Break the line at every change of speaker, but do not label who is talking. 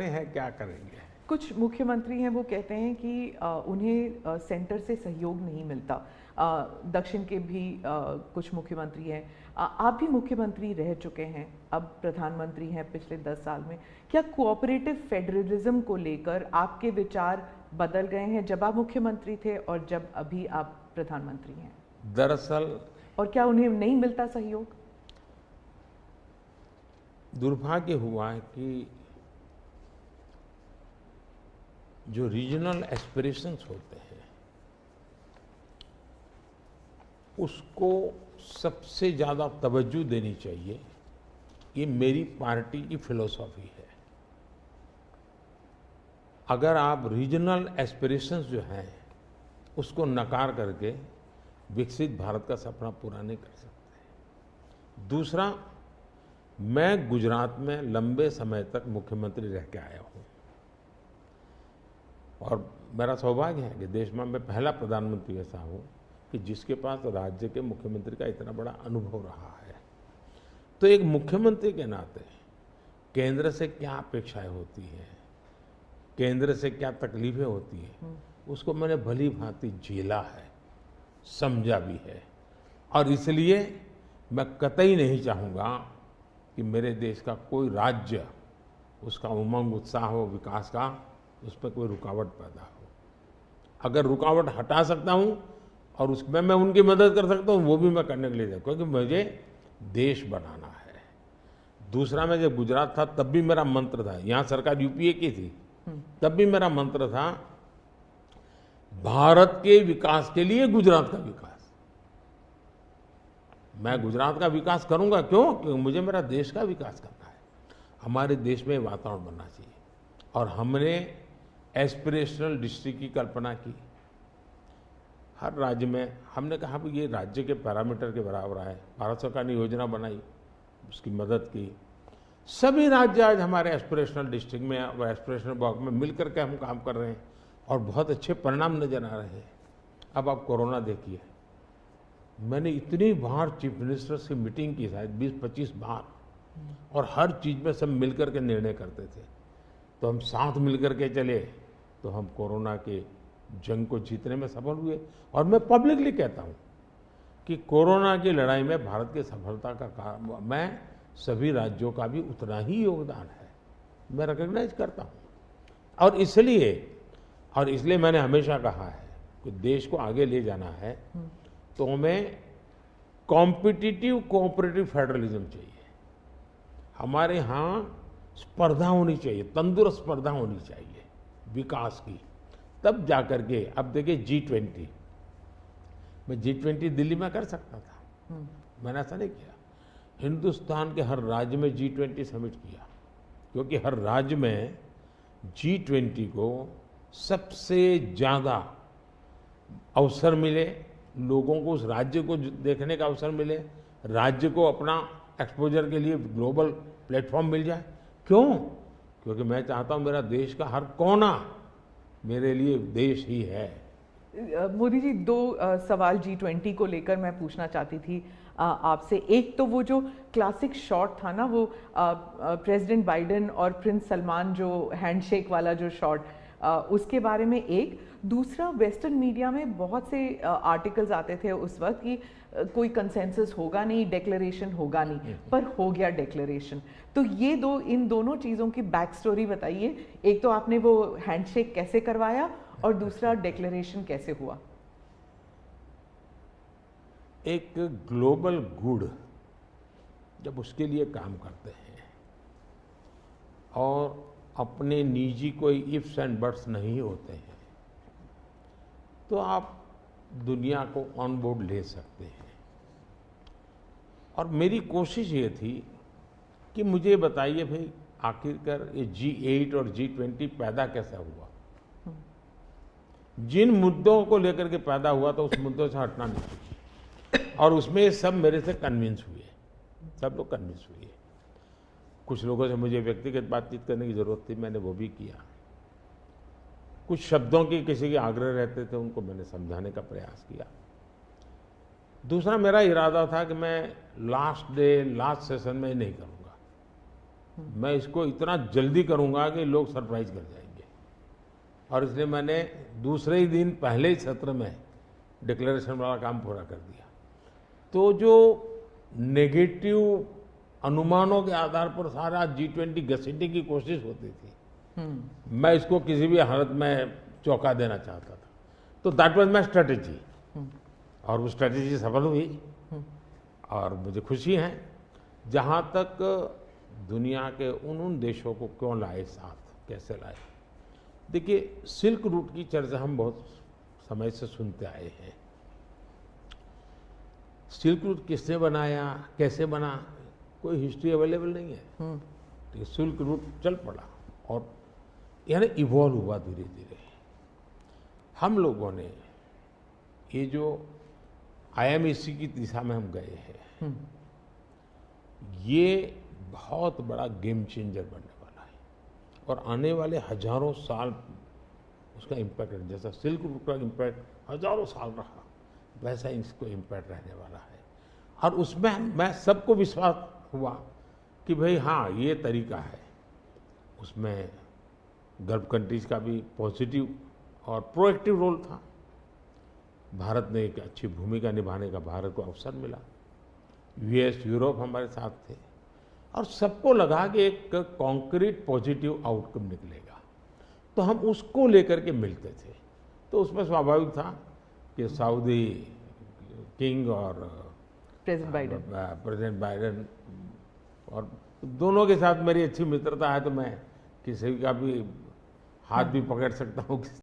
है, क्या करेंगे?
कुछ मुख्यमंत्री हैं वो कहते हैं कि उन्हें सेंटर से सहयोग नहीं मिलता। दक्षिण के भी कुछ मुख्यमंत्री हैं। आप भी मुख्यमंत्री रह चुके हैं, अब प्रधानमंत्री हैं पिछले 10 साल में। क्या कोऑपरेटिव फेडरलिज्म को लेकर आपके विचार बदल गए हैं जब आप मुख्यमंत्री थे और जब अभी आप प्रधानमंत्री हैं?
दरअसल
और क्या उन्हें नहीं मिलता सहयोग?
दुर्भाग्य हुआ है कि जो रीजनल एस्पिरेशंस होते हैं उसको सबसे ज़्यादा तवज्जो देनी चाहिए। ये मेरी पार्टी की फिलॉसफी है। अगर आप रीजनल एस्पिरेशंस जो हैं उसको नकार करके विकसित भारत का सपना पूरा नहीं कर सकते। दूसरा, मैं गुजरात में लंबे समय तक मुख्यमंत्री रह के आया हूं और मेरा सौभाग्य है कि देश में मैं पहला प्रधानमंत्री ऐसा हूं कि जिसके पास राज्य के मुख्यमंत्री का इतना बड़ा अनुभव रहा है। तो एक मुख्यमंत्री के नाते केंद्र से क्या अपेक्षाएं होती हैं, केंद्र से क्या तकलीफें होती हैं, उसको मैंने भली भांति झेला है, समझा भी है। और इसलिए मैं कतई नहीं चाहूँगा कि मेरे देश का कोई राज्य, उसका उमंग उत्साह हो विकास का, उस पर कोई रुकावट पैदा हो। अगर रुकावट हटा सकता हूं और उसमें मैं उनकी मदद कर सकता हूं, वो भी मैं करने के लिए जाऊँ, क्योंकि मुझे देश बनाना है। दूसरा, मैं जब गुजरात था तब भी मेरा मंत्र था, यहाँ सरकार यूपीए की थी, तब भी मेरा मंत्र था भारत के विकास के लिए गुजरात का विकास। मैं गुजरात का विकास करूंगा, क्यों? क्योंकि मुझे मेरा देश का विकास करना है। हमारे देश में वातावरण बनना चाहिए। और हमने एस्पिरेशनल डिस्ट्रिक्ट की कल्पना की। हर राज्य में हमने कहा कि ये राज्य के पैरामीटर के बराबर है। भारत सरकार ने योजना बनाई, उसकी मदद की। सभी राज्य आज हमारे एस्पिरेशनल डिस्ट्रिक्ट में और एस्पिरेशनल ब्लॉक में मिलकर के हम काम कर रहे हैं और बहुत अच्छे परिणाम नजर आ रहे हैं। अब आप कोरोना देखिए, मैंने इतनी बार चीफ मिनिस्टर से मीटिंग की, शायद 20-25 बार, और हर चीज में सब मिलकर के निर्णय करते थे। तो हम साथ मिलकर के चले तो हम कोरोना के जंग को जीतने में सफल हुए। और मैं पब्लिकली कहता हूं कि कोरोना की लड़ाई में भारत की सफलता का मैं सभी राज्यों का भी उतना ही योगदान है, मैं रिकॉग्नाइज करता हूं। और इसलिए मैंने हमेशा कहा है कि देश को आगे ले जाना है तो हमें कॉम्पिटिटिव कोऑपरेटिव फेडरलिज्म चाहिए। हमारे यहाँ स्पर्धा होनी चाहिए, तंदुरुस्त स्पर्धा होनी चाहिए विकास की, तब जाकर के। अब देखिए G20, मैं G20 दिल्ली में कर सकता था, मैंने ऐसा नहीं किया। हिंदुस्तान के हर राज्य में G20 समिट किया, क्योंकि हर राज्य में G20 को सबसे ज्यादा अवसर मिले, लोगों को उस राज्य को देखने का अवसर मिले, राज्य को अपना एक्सपोजर के लिए ग्लोबल प्लेटफॉर्म मिल जाए। क्यों? क्योंकि मैं चाहता हूं मेरा देश का हर कोना मेरे लिए देश ही है।
मोदी जी, दो सवाल G20 को लेकर मैं पूछना चाहती थी आपसे। एक तो वो जो क्लासिक शॉट था ना, वो प्रेसिडेंट बाइडेन और प्रिंस सलमान जो हैंडशेक वाला जो शॉट, उसके बारे में एक। दूसरा, वेस्टर्न मीडिया में बहुत से आर्टिकल्स आते थे उस वक्त कि कोई कंसेंसस होगा नहीं, डिक्लेरेशन होगा नहीं, पर हो गया डिक्लेरेशन। तो ये इन दोनों चीज़ों की बैक स्टोरी बताइए। एक तो आपने वो हैंडशेक कैसे करवाया और दूसरा डिक्लेरेशन कैसे हुआ?
एक ग्लोबल गुड जब उसके लिए काम करते हैं और अपने निजी कोई इफ्स एंड बट्स नहीं होते हैं, तो आप दुनिया को ऑन बोर्ड ले सकते हैं। और मेरी कोशिश ये थी कि मुझे बताइए भाई, आखिरकार ये G8 और G20 पैदा कैसे हुआ, जिन मुद्दों को लेकर के पैदा हुआ तो उस मुद्दों से हटना नहीं चाहिए। और उसमें सब मेरे से कन्विंस हुए, सब लोग कन्विंस हुए। कुछ लोगों से मुझे व्यक्तिगत बातचीत करने की जरूरत थी, मैंने वो भी किया। कुछ शब्दों की किसी के आग्रह रहते थे, उनको मैंने समझाने का प्रयास किया। दूसरा, मेरा इरादा था कि मैं लास्ट सेशन में नहीं करूंगा, मैं इसको इतना जल्दी करूंगा कि लोग सरप्राइज कर जाएंगे। और इसलिए मैंने दूसरे ही दिन पहले ही सत्र में डिक्लेरेशन वाला काम पूरा कर दिया। तो जो नेगेटिव अनुमानों के आधार पर सारा G20 घसीटने की कोशिश होती थी, मैं इसको किसी भी हालत में चौंका देना चाहता था। तो दैट वाज माय स्ट्रेटेजी, और वो स्ट्रेटेजी सफल हुई। और मुझे खुशी है, जहाँ तक दुनिया के उन देशों को क्यों लाए साथ, कैसे लाए। देखिए, सिल्क रूट की चर्चा हम बहुत समय से सुनते आए हैं। सिल्क रूट किसने बनाया, कैसे बना, कोई हिस्ट्री अवेलेबल नहीं है। तो सिल्क रूट चल पड़ा और यानी इवॉल्व हुआ धीरे धीरे। हम लोगों ने ये जो IMEC की दिशा में हम गए हैं, ये बहुत बड़ा गेम चेंजर बनने वाला है और आने वाले हजारों साल उसका इम्पैक्ट है। जैसा सिल्क रूट का इम्पैक्ट हजारों साल रहा, वैसा इसको इम्पैक्ट रहने वाला है। और उसमें मैं सबको विश्वास हुआ कि भाई हाँ, ये तरीका है। उसमें गल्फ कंट्रीज का भी पॉजिटिव और प्रोएक्टिव रोल था। भारत ने एक अच्छी भूमिका निभाने का भारत को अवसर मिला। US, यूरोप हमारे साथ थे और सबको लगा कि एक कॉन्क्रीट पॉजिटिव आउटकम निकलेगा, तो हम उसको लेकर के मिलते थे। तो उसमें स्वाभाविक था कि सऊदी किंग और प्रेसिडेंट बाइडेन और दोनों के साथ मेरी अच्छी मित्रता है, तो मैं किसी का भी हाथ भी पकड़ सकता हूँ।